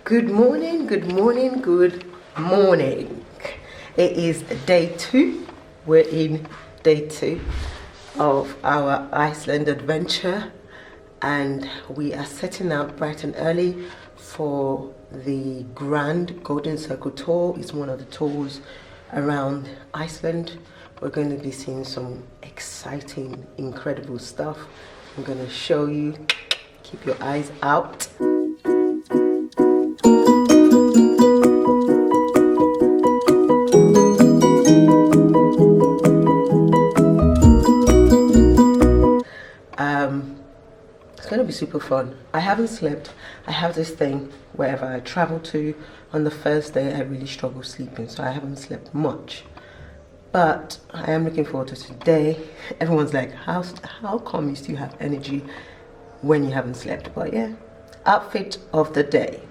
Good morning, good morning, good morning. It is day 2. We're in day 2 of our Iceland adventure, and we are setting out bright and early for the Grand Golden Circle tour. It's one of the tours around Iceland. We're going to be seeing some exciting, incredible stuff. I'm going to show you. Keep your eyes out. It's going to be super fun. I haven't slept. I have this thing wherever I travel to. On the first day, I really struggle sleeping, so I haven't slept much. But I am looking forward to today. Everyone's like, how come you still have energy when you haven't slept? But yeah, outfit of the day.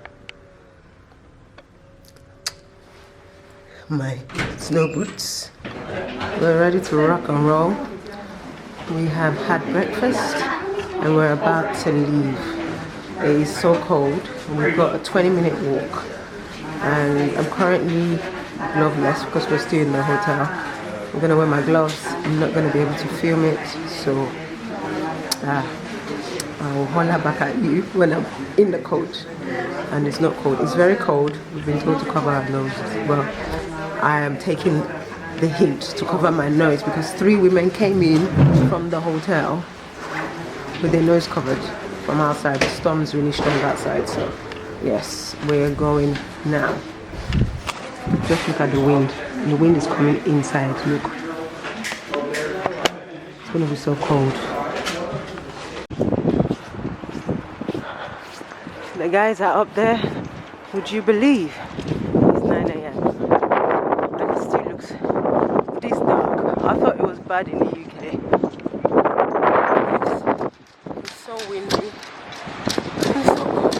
My snow boots. We're ready to rock and roll. We have had breakfast and we're about to leave. It is so cold. We've got a 20-minute walk and I'm currently gloveless because we're still in the hotel. I'm gonna wear my gloves. I'm not gonna be able to film it, so I'll holler back at you when I'm in the coach and it's not cold. It's very cold. We've been told to cover our noses. Well, I am taking the hint to cover my nose because 3 women came in from the hotel with their nose covered from outside. The storm's really strong outside, so yes, we're going now. Just look at the wind. The wind is coming inside. Look, it's gonna be so cold. The guys are up there. Would you believe it's 9 a.m. and it still looks this dark? I thought it was bad in the UK. It's so windy. It's so cold.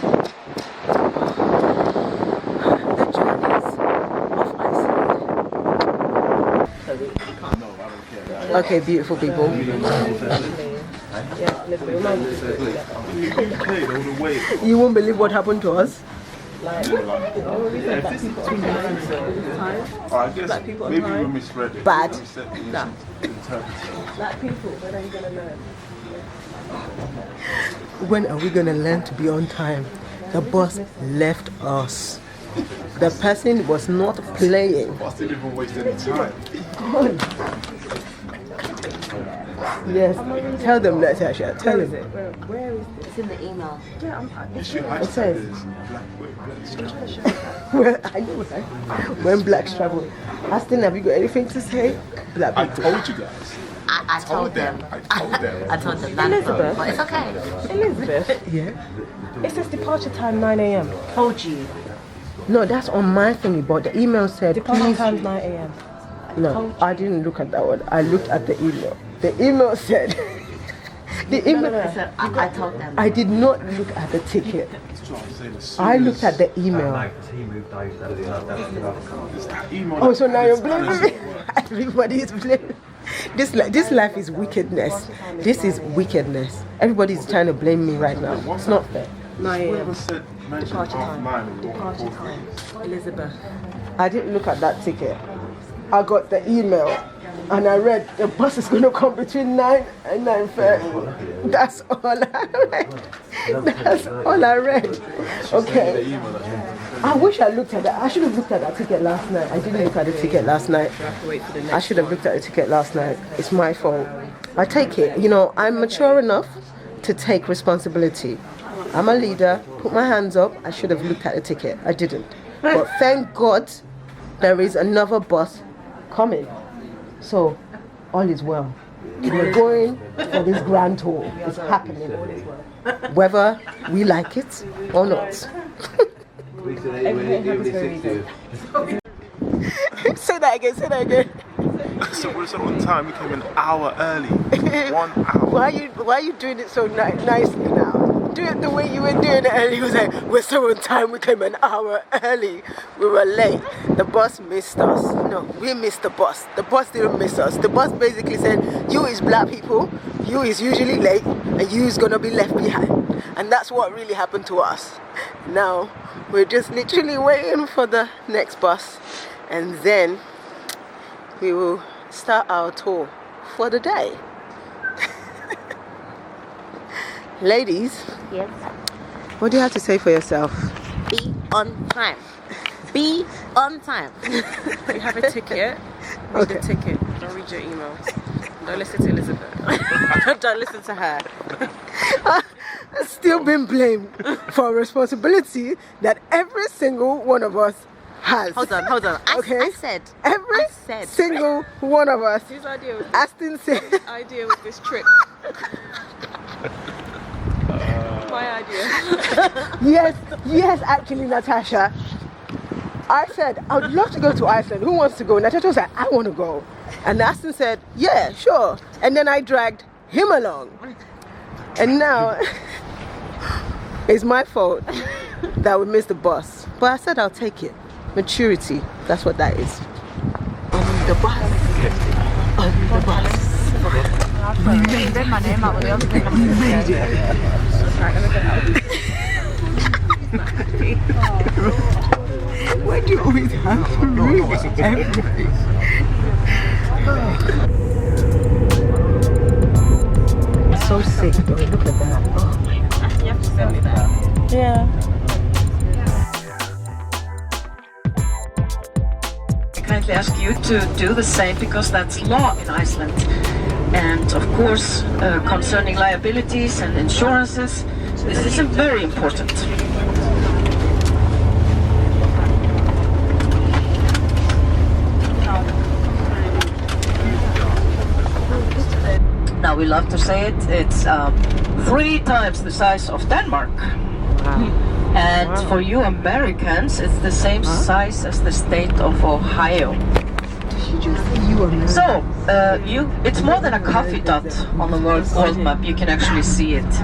The journeys of Iceland. Okay, beautiful people. You won't believe what happened to us. I guess maybe we misread it. Bad. No. Black people, when are you gonna learn? When are we gonna learn to be on time? The bus left us. The person was not playing. The bus didn't even waste any time. Yes, tell them that, Tasha. Tell them. Where is it? It's in the email. It says. Well, I know, right? When blacks travel. Aston, have you got anything to say? Black I people. told you guys. I told them. I told them. I told them. That Elizabeth. but it's okay. Elizabeth. Yeah. It says departure time 9 a.m. Told you. No, that's on my thingy, but the email said Departure time 9 a.m. No, I didn't look at that one. I looked at the email. The email said. The email. So I told them. I did not look at the ticket. I looked at the email. Oh, so now you're blaming me? Everybody is blaming. This life is wickedness. This is wickedness. Everybody's trying to blame me right now. It's not fair. 9 a.m. Departure time. Departure time. Elizabeth. I didn't look at that ticket. I got the email and I read the bus is going to come between 9 and 9:30. That's all I read. That's all I read. Okay. I wish I looked at that. I should have looked at that ticket last night. I didn't look at the ticket last night. I should have looked at the ticket last night. It's my fault. I take it. You know, I'm mature enough to take responsibility. I'm a leader. Put my hands up. I should have looked at the ticket. I didn't. But thank God there is another bus coming. So all is well. We're going for this grand tour. It's happening. Whether we like it or not. Say that again. So we're so on time. We came an hour early. 1 hour. Why are you doing it so nicely now? Do it the way you were doing it earlier. You was like, we're so on time. We came an hour early. We were late. The bus missed us. No, we missed the bus. The bus didn't miss us. The bus basically said, you is black people, you is usually late, and you is gonna be left behind. And that's what really happened to us. Now We're just literally waiting for the next bus, and then we will start our tour for the day. Ladies, Yes. what do you have to say for yourself? Be on time. Be on time. You have a ticket. Read the ticket. Don't read your emails. Don't listen to Elizabeth. Don't listen to her. I've still been blamed for a responsibility that every single one of us has. Hold on. Okay. I said. Every I said. single one of us. Whose idea was Aston said. idea with this trip? My idea. Yes, actually, Natasha. I said, I would love to go to Iceland. Who wants to go? Natasha was like, I want to go. And Aston said, yeah, sure. And then I dragged him along. And now, it's my fault that we missed the bus. But I said I'll take it. Maturity, that's what that is. On the bus. On the bus. We made it. Why do you always have to read everything? So sick though, look at that. Oh my god. You have to send me that. Yeah. I kindly ask you to do the same because that's law in Iceland. And of course, concerning liabilities and insurances, this is very important. Now we love to say it, it's 3 times the size of Denmark. And for you Americans, it's the same size as the state of Ohio. So, it's more than a coffee dot on the world map, you can actually see it.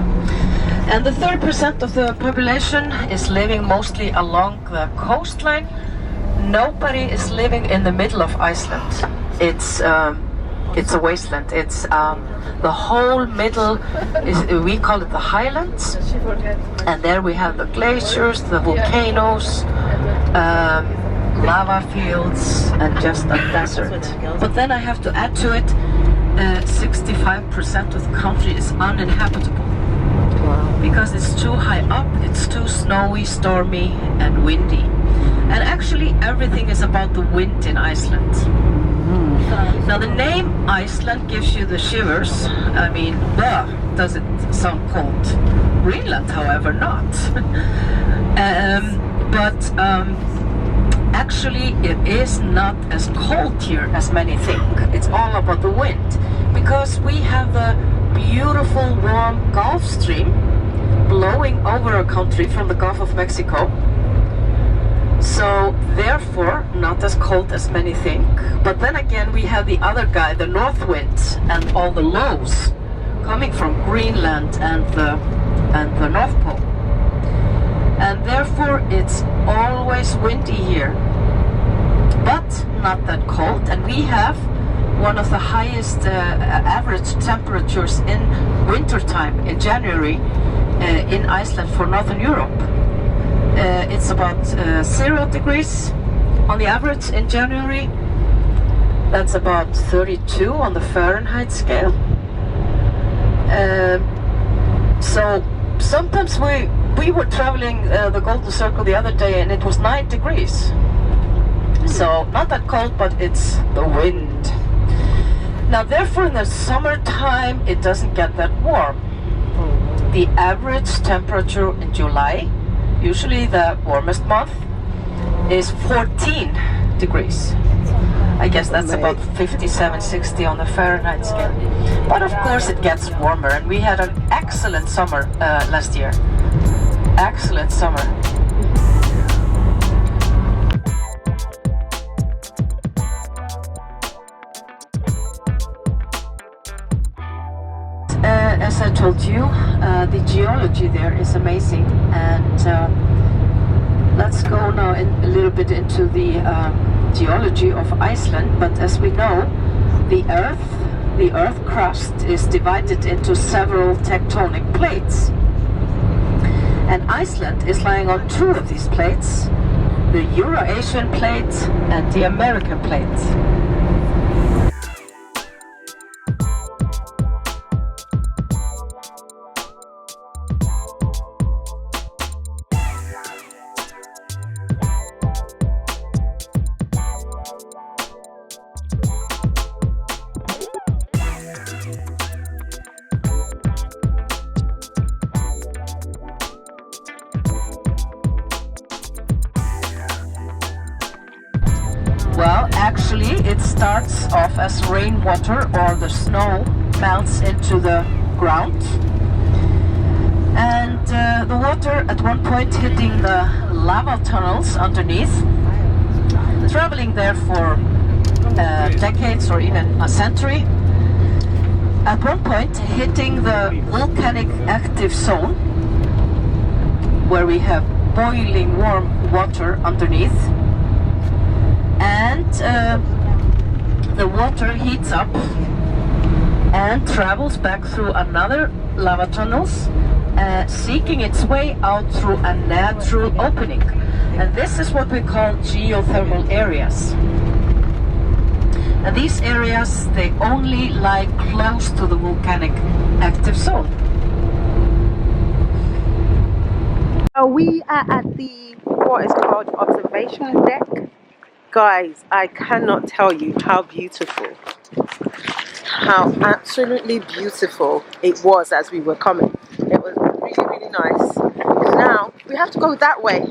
And the 30% of the population is living mostly along the coastline. Nobody is living in the middle of Iceland. It's a wasteland. It's the whole middle we call it the highlands, and there we have the glaciers, the volcanoes, lava fields, and just a desert. But then I have to add to it, 65% of the country is uninhabitable. Because it's too high up, it's too snowy, stormy, and windy. And actually everything is about the wind in Iceland. Now the name Iceland gives you the shivers. I mean, does it sound cold? Greenland, however, not. Actually it is not as cold here as many think. It's all about the wind. Because we have the beautiful warm Gulf Stream blowing over our country from the Gulf of Mexico. So therefore, not as cold as many think. But then again, we have the other guy, the north wind, and all the lows coming from Greenland and the North Pole. And therefore, it's always windy here, but not that cold. And we have one of the highest average temperatures in wintertime in January in Iceland for Northern Europe. It's about 0 degrees on the average in January. That's about 32 on the Fahrenheit scale. So sometimes we were traveling the Golden Circle the other day and it was 9 degrees. So not that cold, but it's the wind. Now therefore in the summertime it doesn't get that warm. The average temperature in July, usually the warmest month, is 14 degrees. I guess that's about 57, 60 on the Fahrenheit scale. But of course it gets warmer, and we had an excellent summer last year. Excellent summer. As I told you, the geology there is amazing, and let's go now a little bit into the geology of Iceland. But as we know, the earth crust is divided into several tectonic plates, And Iceland is lying on two of these plates, the Eurasian plate and the American plate. Well, actually, it starts off as rainwater or the snow melts into the ground. And the water at one point hitting the lava tunnels underneath, traveling there for decades or even a century. At one point hitting the volcanic active zone, where we have boiling warm water underneath. And the water heats up and travels back through another lava tunnels, seeking its way out through a natural opening. And this is what we call geothermal areas. And these areas, they only lie close to the volcanic active zone. We are at the, what is called observation deck. Guys, I cannot tell you how beautiful, how absolutely beautiful it was as we were coming. It was really, really nice. And now we have to go that way.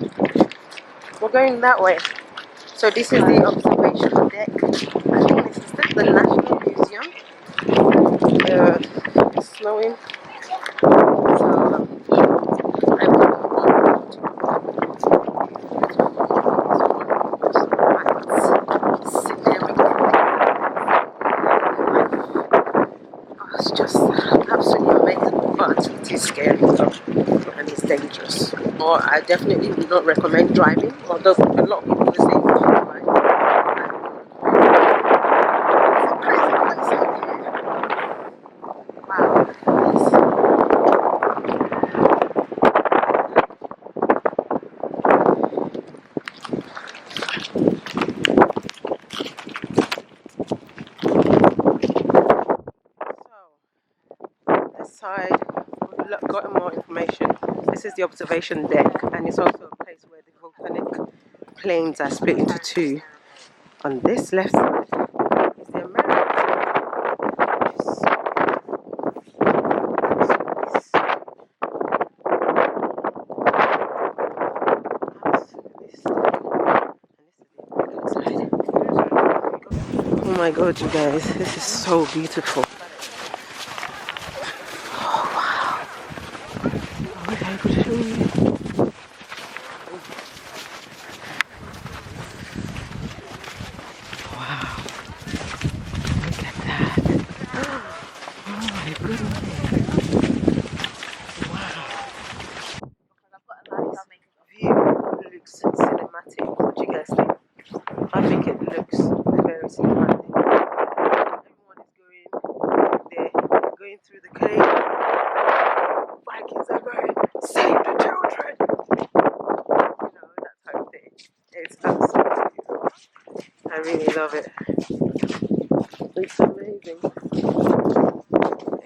We're going that way. So this is the observation deck. I think this is the National Museum. It's snowing. So I'm going it's just absolutely amazing, but it is scary and it's dangerous. Or I definitely would not recommend driving, although a lot of people will say you should drive. It's a crazy place out here. Wow, side, we've gotten more information. This is the observation deck, and it's also a place where the volcanic plains are split into two. On this left side is the American side. Oh my god, you guys, this is so beautiful. Cinematic. What do you guys think? I think it looks very cinematic. Everyone is going there, going through the cave. Vikings are going, save the children! You know, that type of thing. It's absolutely beautiful. I really love it. It's amazing.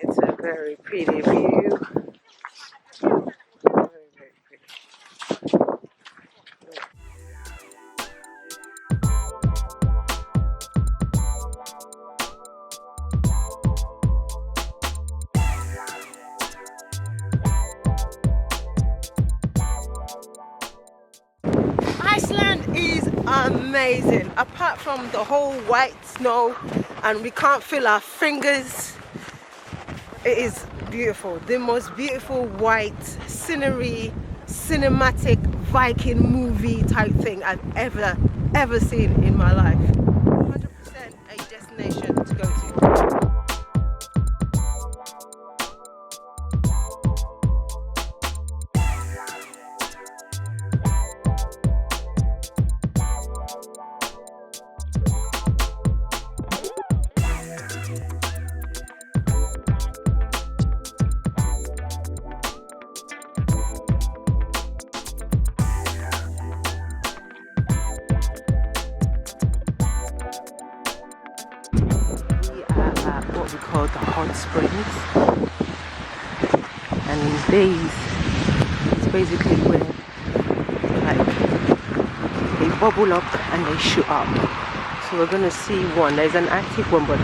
It's a very pretty view. Very, very pretty. Iceland is amazing. Apart from the whole white snow and we can't feel our fingers, it is beautiful. The most beautiful white scenery, cinematic Viking movie type thing I've ever seen in my life. 100% a destination to go to. called the hot springs, and these, it's basically where like they bubble up and they shoot up. So we're gonna see one. There's an active one, but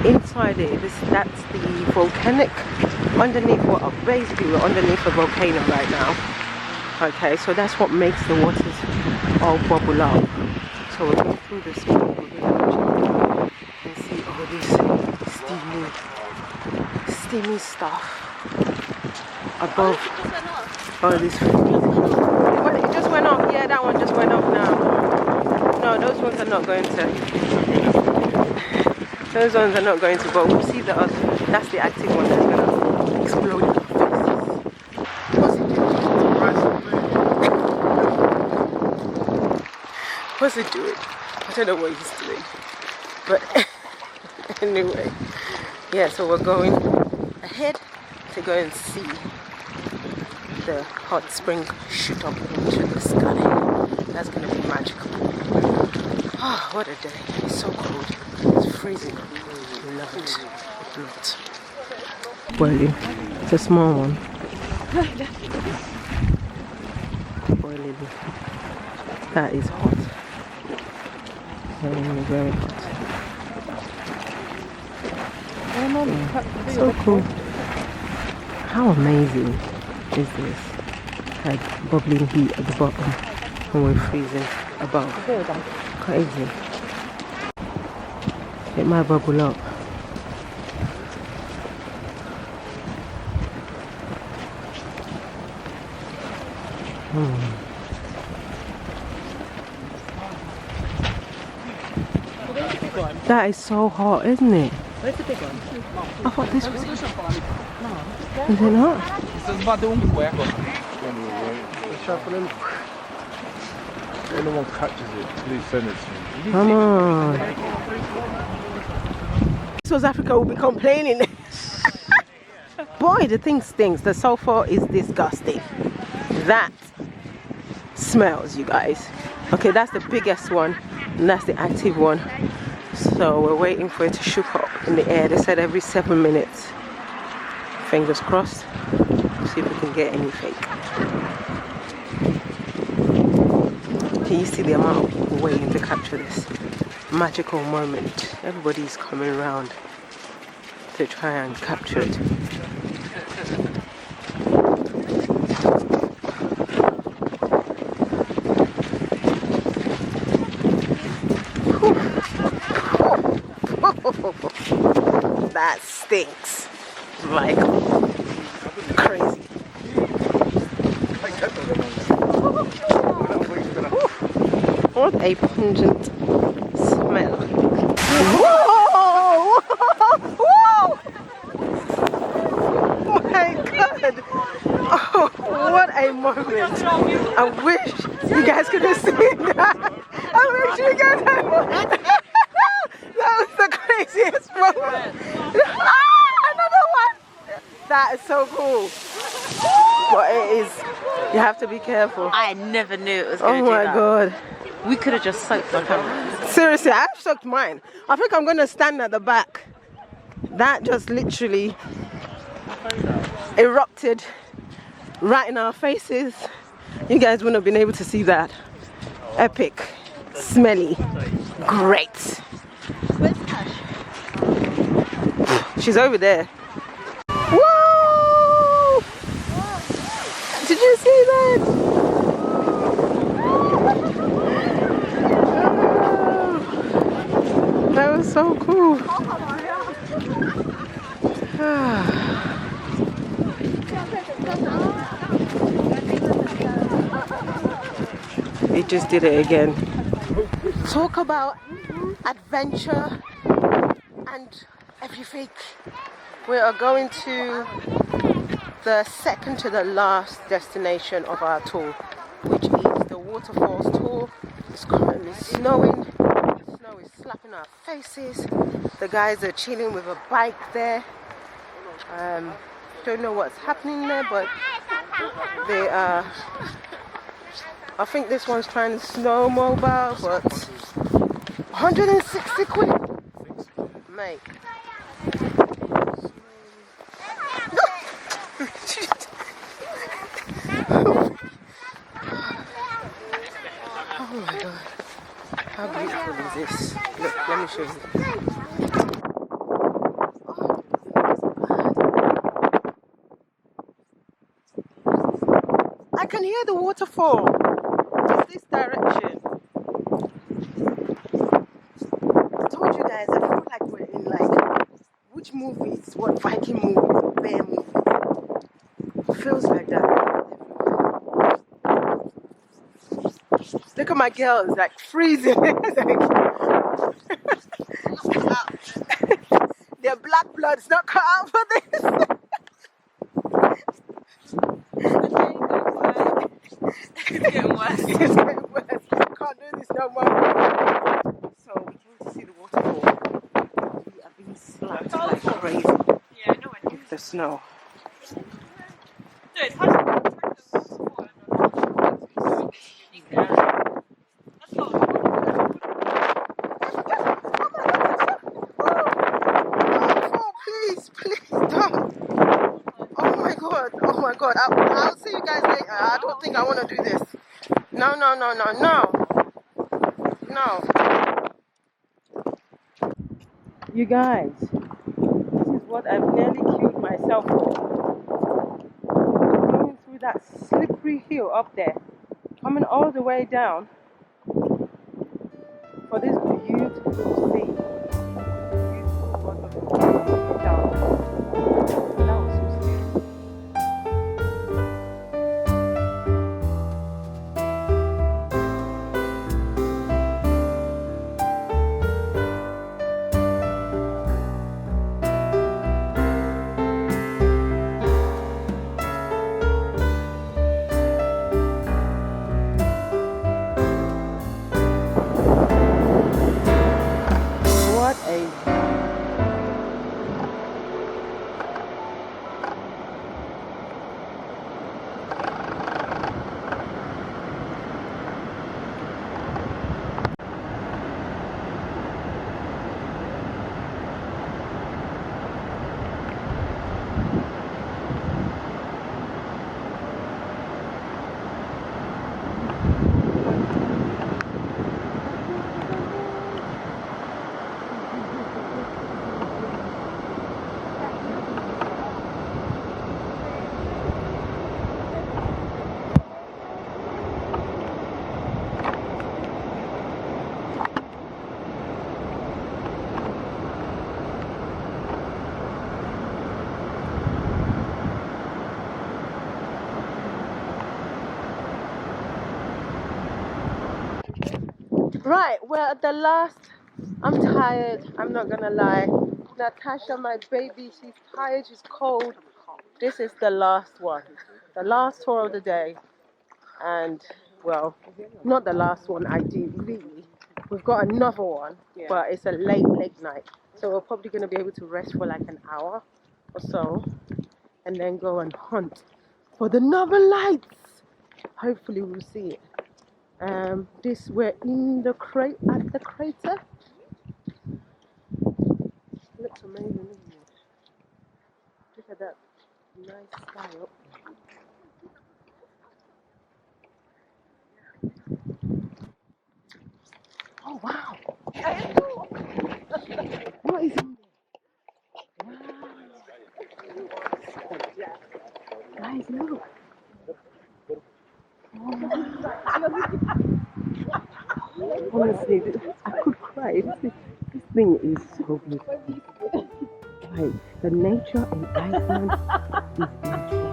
inside it, that's the volcanic underneath. What basically we're underneath a volcano right now. Okay, so that's what makes the waters all bubble up. So we're going through this pool. You can see all this steamy stuff above all this. Well, it just went off. Yeah, that one just went off now. No, those ones are not going to. Those ones are not going to. But we'll see the other. That's the active one that's going to explode in our faces. What's it doing? I don't know what he's doing. But anyway, yeah, so we're going ahead to go and see the hot spring shoot up into the sky. That's going to be magical. Oh, what a day. It's so cold. It's freezing cold. I love it. Not. Boiling. It's a small one. Boiling. That is hot. Very, very hot. So cool. How amazing is this? Like bubbling heat at the bottom and we're freezing above. Crazy. It might bubble up. That is so hot, isn't it? Where's the big one? I thought this was... Is it not? Anyone catches it, please send it to me. Come on. South Africa will be complaining. Boy, the thing stinks. The sulfur is disgusting. That smells, you guys. Okay, that's the biggest one, and that's the active one. So we're waiting for it to shoot up in the air. They said every 7 minutes. Fingers crossed. See if we can get anything. Can you see the amount of people waiting to capture this magical moment? Everybody's coming around to try and capture it. That stinks like crazy. What a pungent smell. Whoa! Whoa! My God! Oh, what a moment. I wish you guys could have seen that. I wish you guys had. That was the craziest moment. Another one. That is so cool. But it is. You have to be careful. I never knew it was going to do that. Oh my God. We could have just soaked our cameras. Seriously, I've soaked mine. I think I'm going to stand at the back. That just literally erupted right in our faces. You guys wouldn't have been able to see that. Epic. Smelly. Great. Where's Tash? She's over there. Whoa! Did you see that? That was so cool. It just did it again. Talk about adventure and everything. We are going to the second to the last destination of our tour, which is the waterfalls tour. It's currently snowing. The snow is slapping our faces. The guys are chilling with a bike there. Don't know what's happening there, but they are. I think this one's trying to snow mobile, but 160 quid, mate. Oh my god. How beautiful is this? Look, let me show you. I can hear the waterfall. It's this direction. I told you guys, I feel like we're in like, which movies? What Viking movies or bear movies? It feels like that. Look at my girl, it's like freezing. It's like, their black blood's not cut out for this. It's getting worse. It's getting worse. Can't do this no more. So we came to see the waterfall. We are being slapped like crazy. Yeah, I know I do. With the snow. No, it's hard to Please don't. Oh my god. I'll see you guys later. I don't think I want to do this. No. You guys, this is what I've nearly killed myself for. Going through that slippery hill up there, coming all the way down for this beautiful sea. Beautiful waterfall down. That was so scary. What a right, we're at the last. I'm tired, I'm not gonna lie. Natasha, my baby, she's tired, she's cold. This is the last one. The last tour of the day. And, well, not the last one I do, really. We've got another one, but it's a late night. So we're probably gonna be able to rest for like an hour or so. And then go and hunt for the Northern Lights. Hopefully we'll see it. We're in the at the crater. Looks amazing, isn't it? Look at that nice sky up. Oh wow! What is in there? Wow! Guys, look! Honestly, I could cry. This thing is so beautiful. Like, the nature in Iceland is insane.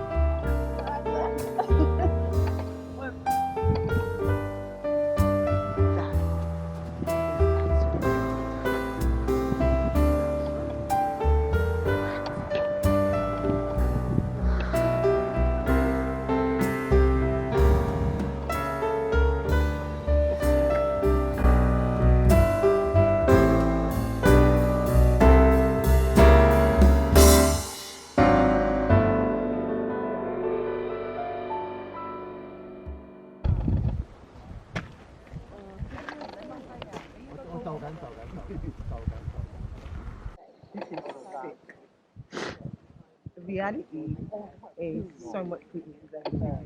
This is sick. The reality is so much prettier than here.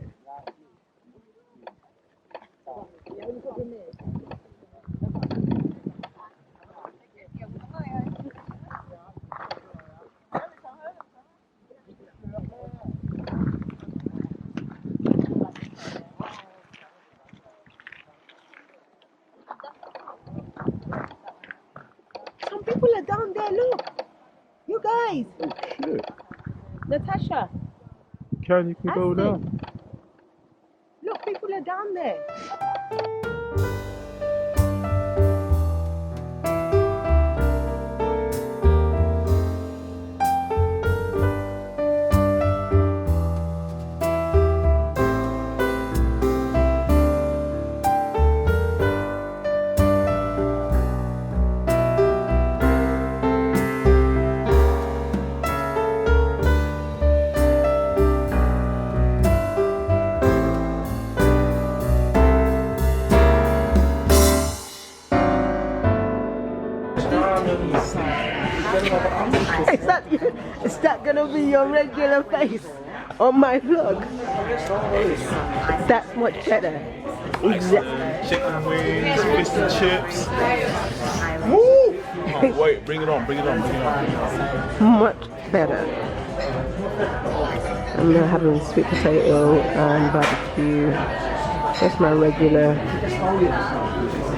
Some people are down there, look. You guys. Oh shit. Natasha, You can go down. look, people are down there. Is that gonna be your regular face on my vlog? That's much better. Exactly. Chicken wings, fish and chips. Woo! Oh, wait, bring it on, bring it on, bring it on. Much better. I'm now having sweet potato and barbecue. That's my regular.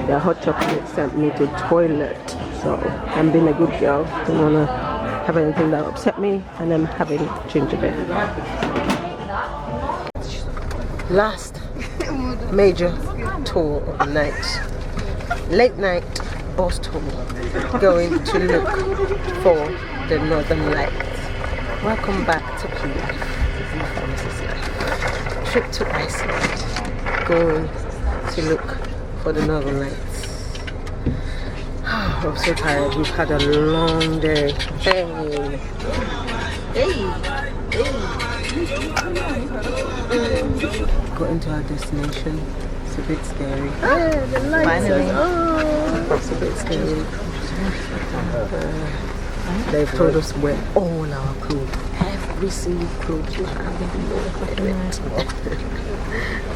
The hot chocolate sent me to toilet, so I'm being a good girl. Don't wanna have anything that upset me, and I'm having gingerbread. Last major tour of the night. Late night bus tour. Going to look for the Northern Lights. Welcome back to PF. Trip to Iceland. Going to look for the Northern Lights. I'm so tired. We've had a long day. Hey. Got into our destination. It's a bit scary. The lights. Finally. It's a bit scary. They've told us where all our clothes, every single clothes we have in it.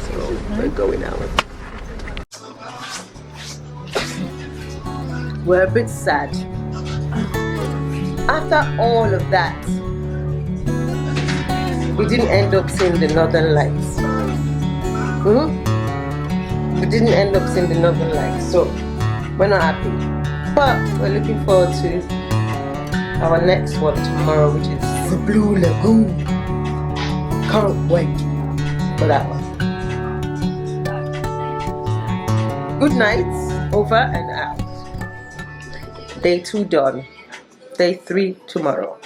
So we're going out. We're a bit sad. After all of that, we didn't end up seeing the Northern Lights. We didn't end up seeing the Northern Lights, so we're not happy. But we're looking forward to our next one tomorrow, which is the Blue Lagoon. Can't wait for that one. Good night, over and out. Day 2 done. Day 3 tomorrow.